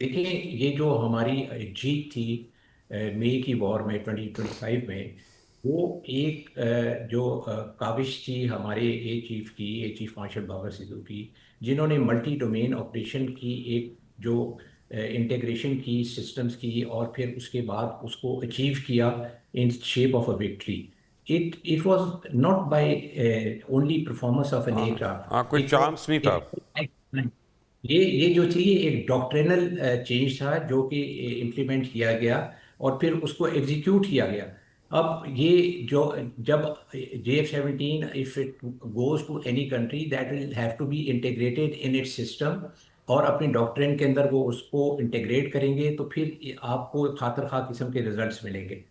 देखिए, ये जो हमारी जीत थी मई की वॉर में 2025 में, वो एक जो काविश थी हमारे ए चीफ मार्शल भगत सिद्धू की, जिन्होंने मल्टी डोमेन ऑपरेशन की एक जो इंटीग्रेशन की सिस्टम्स की, और फिर उसके बाद उसको अचीव किया in shape of a victory. It was not by only performance of an हाँ हाँ, एयरक्राफ्ट, कोई इट चांस नहीं था। वाज ये जो थी, ये एक डॉक्ट्रिनल चेंज था जो कि इम्प्लीमेंट किया गया और फिर उसको एग्जीक्यूट किया गया। अब ये जो जब JF-17, if it goes to any country, that will have to be integrated in its system, और अपनी डॉक्ट्रिन के अंदर वो उसको इंटीग्रेट करेंगे, तो फिर आपको खातर खा किस्म के रिजल्ट्स मिलेंगे।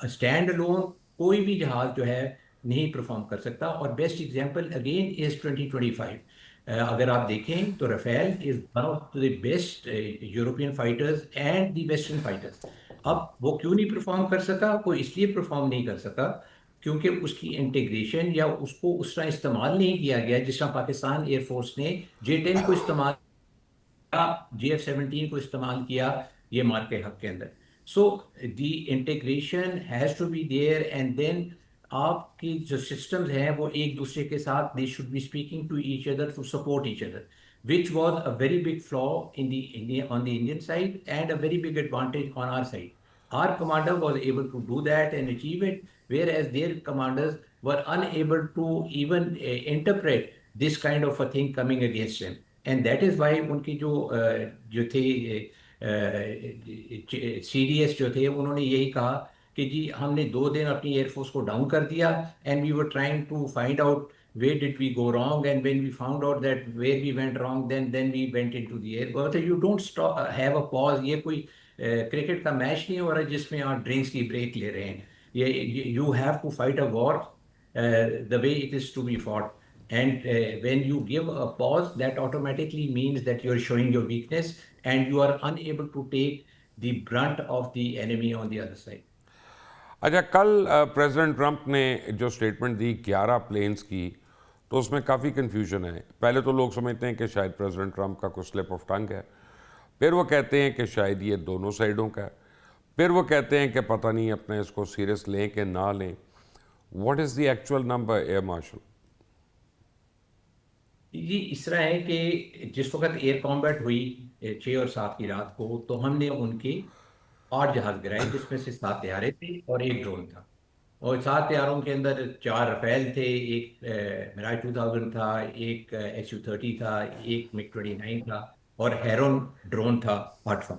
स्टैंड अलोन कोई भी जहाज जो है नहीं परफॉर्म कर सकता। और बेस्ट एग्जांपल अगेन इज 2025। अगर आप देखें तो Rafale is one of the best European fighters and the western fighters. अब वो क्यों नहीं परफॉर्म कर सका? वो इसलिए परफॉर्म नहीं कर सका क्योंकि उसकी इंटीग्रेशन या उसको उस तरह इस्तेमाल नहीं किया गया जिस तरह पाकिस्तान एयरफोर्स ने J-10 को इस्तेमाल, JF-17 को इस्तेमाल किया ये मार के हक के अंदर। So the integration has to be there, and then आपकी जो सिस्टम्स हैं वो एक दूसरे के साथ, they should be speaking to each other to support each other, which was a very big flaw in the on the Indian side, and a very big advantage on our side. Our commander was able to do that and achieve it, whereas their commanders were unable to even interpret this kind of a thing coming against them. And that is why उनकी जो थे CDS जो थे, उन्होंने यही कहा कि जी हमने 2 दिन अपनी एयरफोर्स को डाउन कर दिया, and we were trying to find out where did we go wrong, and when we found out that where we went wrong, then we went into the air. But you don't stop, have a pause. ये कोई cricket का match नहीं हो रहा जिसमें आप drinks की break ले रहे हैं। ये you have to fight a war the way it is to be fought. And when you give a pause, that automatically means that you are showing your weakness and you are unable to take the brunt of the enemy on the other side. अच्छा, कल president Trump ने जो statement दी 11 planes की, तो उसमें काफ़ी confusion है। पहले तो लोग समझते हैं कि शायद प्रेसिडेंट ट्रंप का कुछ स्लिप ऑफ टंग है, फिर वो कहते हैं कि शायद ये दोनों साइडों का है, फिर वो कहते हैं कि पता नहीं अपने इसको सीरियस लें कि ना लें। What is the actual number, air marshal? ये इस तरह है कि जिस वक्त एयर कॉम्बैट हुई 6 और 7 की रात को, तो हमने उनके 8 जहाज गिराए, जिसमें से 7 तैयारे थे और एक ड्रोन था। और 7 तैयारों के अंदर 4 रफेल थे, एक मिराज 2000 था, एक SU-30 था, एक MiG-29 था, और हेरोन ड्रोन था 8वां।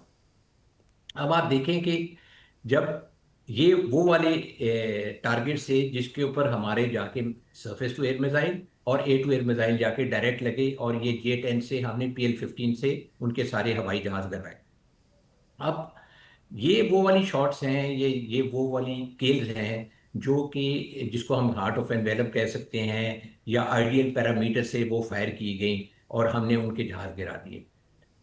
अब आप देखें कि जब ये वो वाले टारगेट से जिसके ऊपर हमारे जाके सरफेस टू एयर मिसाइल और ए टू एयर मिसाइल जाके डायरेक्ट लगे, और ये J-10 से हमने PL-15 से उनके सारे हवाई जहाज गिराए। अब ये वो वाली शॉट्स हैं, ये वो वाली स्केल्स हैं जो कि जिसको हम हार्ट ऑफ एनवेलप कह सकते हैं, या आइडियल पैरामीटर से वो फायर की गई और हमने उनके जहाज गिरा दिए।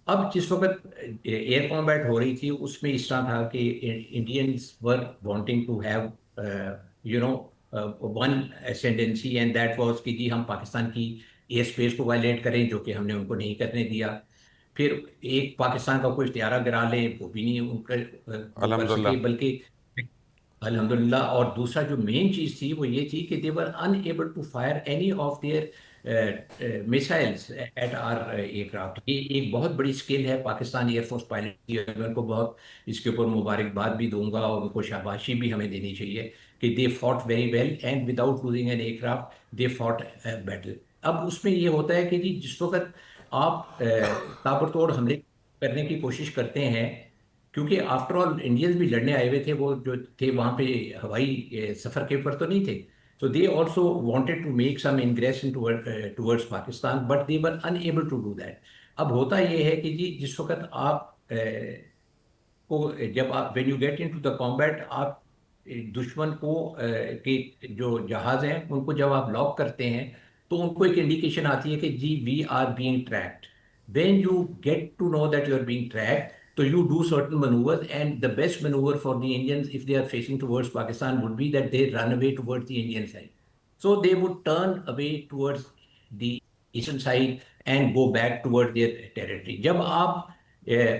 अब जिस वक्त एयर कॉम्बैट हो रही थी, उसमें इस तरह था कि Indians were wanting to have you know one ascendency, and that was कि जी हम पाकिस्तान की एयर स्पेस को वायलेट करें, जो कि हमने उनको नहीं करने दिया। फिर एक पाकिस्तान का कोई इख्तियारा गिरा ले, वो भी नहीं उनका वो कर सके, अल्हम्दुलिल्लाह। बल्कि अल्हम्दुलिल्लाह। और दूसरा जो मेन चीज़ थी वो ये थी कि they were unable to fire any of their missiles at our aircraft. ये एक बहुत बड़ी स्किल है पाकिस्तान एयरफोर्स पायलट की, और मैं उनको बहुत इसके ऊपर मुबारकबाद भी दूंगा और उनको शाबाशी भी हमें देनी चाहिए कि they fought very well, and without losing an aircraft they fought battle. अब उसमें ये होता है कि जी जिस वक्त आप ताबड़तोड़ हमले करने की कोशिश करते हैं, क्योंकि आफ्टर ऑल इंडियंस भी लड़ने आए हुए थे, वो जो थे वहां पे हवाई सफर के ऊपर तो नहीं थे। So they also wanted to make some ingression towards Pakistan, but they were unable to do that. अब होता ये है कि जी जिस वक्त आप को जब आप when you get into the combat, आप दुश्मन को के जो जहाज हैं उनको जब आप लॉक करते हैं, तो उनको एक इंडिकेशन आती है कि जी we are being tracked. When you get to know that you are being tracked, so you do certain maneuvers, and the best maneuver for the Indians if they are facing towards Pakistan would be that they run away towards the Indian side. So they would turn away towards the eastern side and go back towards their territory. जब आप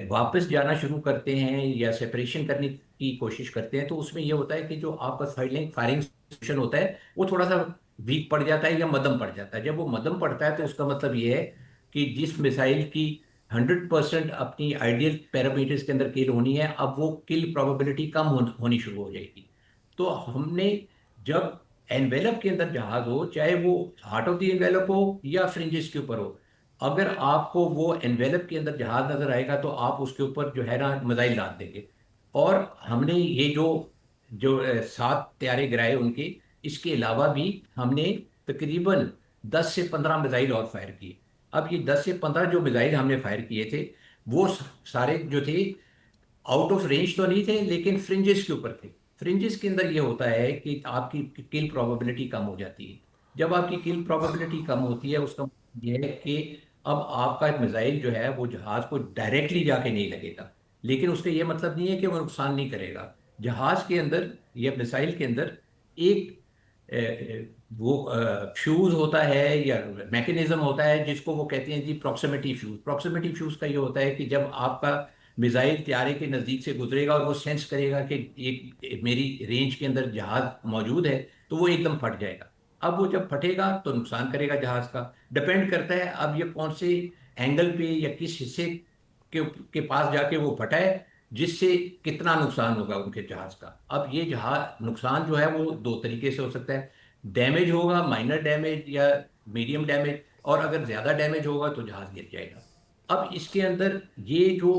वापस जाना शुरू करते हैं या separation करने की कोशिश करते हैं, तो उसमें ये होता है कि जो आपका फायरिंग फायरिंग सिस्टम होता है वो थोड़ा सा वीक पड़ जाता है या मध्यम पड़ जाता है। जब वो मध्यम पड़ता है तो उसका मतलब ये है कि जिस मिसाइल की 100% अपनी आइडियल पैरामीटर्स के अंदर किल होनी है, अब वो किल प्रोबेबिलिटी कम होनी शुरू हो जाएगी। तो हमने जब एनवेलप के अंदर जहाज हो, चाहे वो हार्ट ऑफ द एनवेलप हो या फ्रिंजेस के ऊपर हो, अगर आपको वो एनवेलप के अंदर जहाज नजर आएगा तो आप उसके ऊपर जो है ना मिसाइल दाग देंगे। और हमने ये जो जो 7 त्यारे गिराए उनके, इसके अलावा भी हमने तकरीबन 10 से 15 मिसाइल और फायर किए। अब ये 10 से 15 जो मिसाइल हमने फायर किए थे, वो सारे जो थे आउट ऑफ रेंज तो नहीं थे, लेकिन फ्रिंजेस के ऊपर थे। फ्रिंजेस के अंदर ये होता है कि आपकी किल प्रोबेबिलिटी कम हो जाती है। जब आपकी किल प्रोबेबिलिटी कम होती है, उसका मतलब ये है कि अब आपका मिसाइल जो है वो जहाज को डायरेक्टली जाके नहीं लगेगा, लेकिन उसका ये मतलब नहीं है कि वो नुकसान नहीं करेगा। जहाज के अंदर या मिसाइल के अंदर एक वो फ्यूज होता है या मैकेनिज्म होता है जिसको वो कहते हैं जी प्रॉक्सिमिटी फ्यूज। प्रॉक्सिमिटी फ्यूज का ये होता है कि जब आपका मिसाइल त्यारे के नज़दीक से गुजरेगा और वो सेंस करेगा कि एक मेरी रेंज के अंदर जहाज मौजूद है, तो वो एकदम फट जाएगा। अब वो जब फटेगा तो नुकसान करेगा जहाज का। डिपेंड करता है अब ये कौन से एंगल पे या किस हिस्से के पास जाके वो फटा है, जिससे कितना नुकसान होगा उनके जहाज का। अब ये जहाज नुकसान जो है वो दो तरीके से हो सकता है। डैमेज होगा, माइनर डैमेज या मीडियम डैमेज, और अगर ज्यादा डैमेज होगा तो जहाज गिर जाएगा। अब इसके अंदर ये जो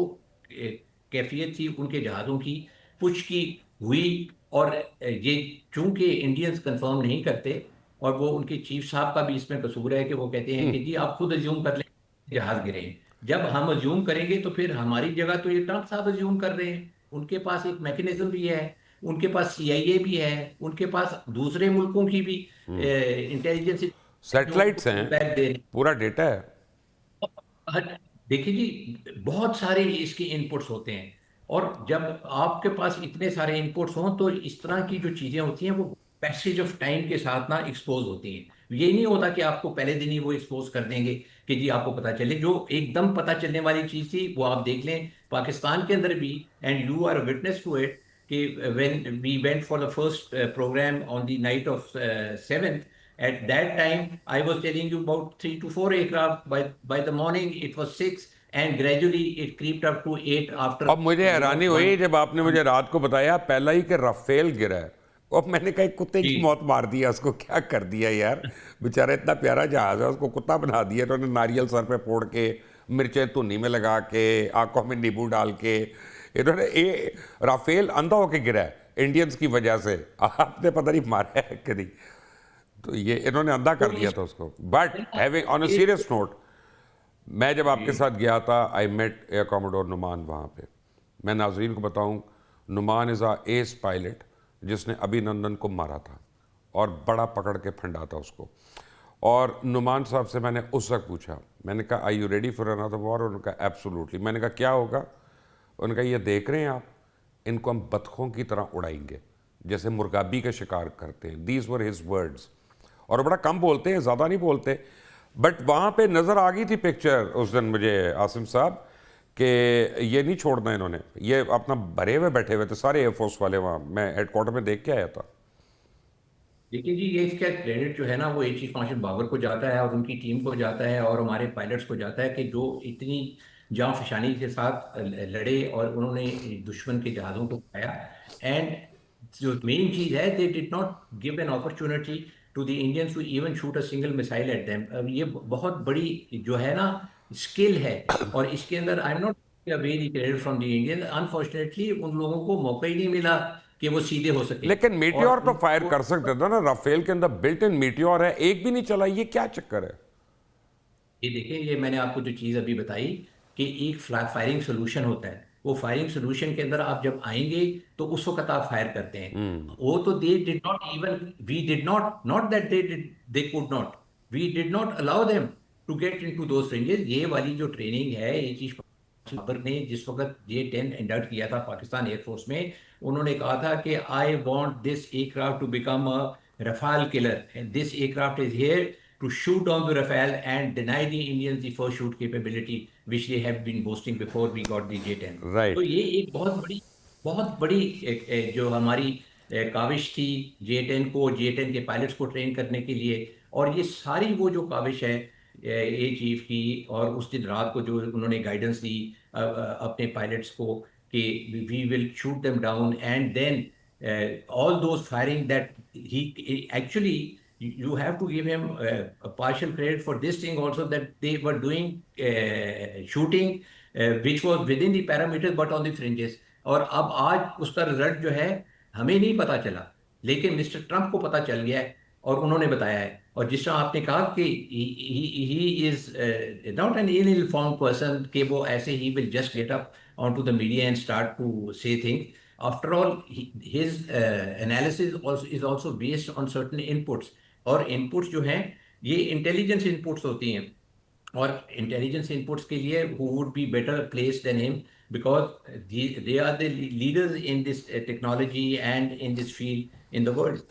कैफियत थी उनके जहाज़ों की, पुश की हुई। और ये चूंकि इंडियंस कंफर्म नहीं करते, और वो उनके चीफ साहब का भी इसमें कसूर है कि वो कहते हैं कि जी आप खुद अज्यूम कर लें जहाज गिरे हैं। जब हम अज्यूम करेंगे तो फिर हमारी जगह तो ये ट्रंप साहब अज्यूम कर रहे हैं। उनके पास एक मैकेनिज्म भी है, उनके पास सीआईए भी है, उनके पास दूसरे मुल्कों की भी इंटेलिजेंस जो उनको सैटेलाइट्स हैं, फीडबैक दे रहे हैं। पूरा डेटा है। हाँ, देखिए जी बहुत सारे इसके इनपुट्स होते हैं, और जब आपके पास इतने सारे इनपुट्स हों तो इस तरह की जो चीज़ें होती हैं वो पैसेज ऑफ टाइम के साथ ना एक्सपोज होती हैं। ये नहीं होता कि आपको पहले दिन ही वो एक्सपोज कर देंगे कि जी आपको पता चले। जो एकदम पता चलने वाली चीज़ थी वो आप देख लें पाकिस्तान के अंदर भी, and you are witness to it, कि when we went for the first program on the night of 7th, at that time, I was telling you about 3 to 4 aircraft. By the morning, it was 6, and gradually it creeped up to 8 after अब मुझे हैरानी हुई one. जब आपने मुझे रात को बताया पहला ही कि राफेल गिरा है। अब मैंने कहा कुत्ते की जी मौत मार दिया, उसको क्या कर दिया यार। बेचारा इतना प्यारा जहाज है, उसको कुत्ता बना दिया। तो उन्होंने नारियल सर पे फोड़ के, मिर्चें धुनी में लगा के, आंखों में नींबू डाल के, इन्होंने ये राफेल अंधा होके गिरा है इंडियंस की वजह से। आपने पता नहीं मारा है कि नहीं। तो ये इन्होंने अंधा तो कर दिया इस था उसको। बट हैविंग ऑन अ एक सीरियस नोट, मैं जब आपके जी साथ गया था, I met air commodore Numan वहाँ पे। मैं नाजरीन को बताऊँ, Numan is a ace pilot जिसने अभिनंदन को मारा था और बड़ा पकड़ के फंडा था उसको। और नुमान साहब से मैंने उस वक्त पूछा, मैंने कहा are you ready for another war? उन्होंने कहा एब्सोल्युटली। मैंने कहा क्या होगा? उन्होंने कहा ये देख रहे हैं आप, इनको हम बतखों की तरह उड़ाएंगे जैसे मुर्गाबी का शिकार करते हैं। These were his words. और बड़ा कम बोलते हैं, ज़्यादा नहीं बोलते। बट वहाँ पे नज़र आ गई थी पिक्चर उस दिन मुझे आसिम साहब कि ये नहीं छोड़ना इन्होंने, ये अपना भरे हुए बैठे हुए थे सारे एयरफोर्स वाले वहाँ। मैं हेडक्वार्टर में देख के आया था। देखिए जी, ये इसका क्रेडिट जो है ना वो एयर चीफ मार्शल बाबर को जाता है और उनकी टीम को जाता है और हमारे पायलट्स को जाता है कि जो इतनी जाँ फिशानी के साथ लड़े और उन्होंने दुश्मन के जहाज़ों को खाया। एंड जो मेन चीज़ है, they did not give an opportunity to the Indians to even shoot a single missile at them. अब ये बहुत बड़ी जो है ना स्किल है, और इसके अंदर I am not very credit from the Indian. Unfortunately उन लोगों को मौका ही नहीं मिला कि वो सीधे हो सके। लेकिन और मीटियोर तो फायर उनको कर सकते थे ना, राफेल के अंदर बिल्ट इन मीटियोर है, एक भी नहीं चला। ये क्या चक्कर है? ये देखिए, ये मैंने आपको जो चीज़ अभी बताई कि एक फायरिंग सोल्यूशन होता है, वो फायरिंग सोल्यूशन के अंदर आप जब आएंगे तो उस वक्त आप फायर करते हैं। वो तो they did not even, we did not, not that they could not, we did not allow them to get into those ranges. ये वाली जो ट्रेनिंग है, ये चीज बाबर ने जिस वक्त J-10 इंडक्ट किया था पाकिस्तान एयरफोर्स में, उन्होंने कहा था कि I want this aircraft to become a Rafale killer, and this aircraft is here to shoot down the Rafale and deny the Indians the first shoot capability which they have been boasting before we got the J10. तो right. ये एक बहुत बड़ी जो हमारी काविश थी J10 को, J10 के पायलट्स को ट्रेन करने के लिए। और ये सारी वो जो काविश है ए चीफ की, और उस दिन रात को जो उन्होंने गाइडेंस दी अपने पायलट्स को कि we will shoot them down, and then all those firing that he actually, you have to give him a partial credit for this thing also, that they were doing shooting which was within the parameters but on the fringes। और अब आज उसका result जो है हमें नहीं पता चला, लेकिन मिस्टर ट्रंप को पता चल गया है और उन्होंने बताया है। और जिस तरह आपने कहा कि he is not an ill informed person, कि वो ऐसे ही will just get up on to the media and start to say things. After all, his analysis also is also based on certain inputs, और inputs जो हैं ये intelligence inputs होती हैं। और intelligence inputs के लिए who would be better placed than him, because they are the leaders in this technology and in this field in the world।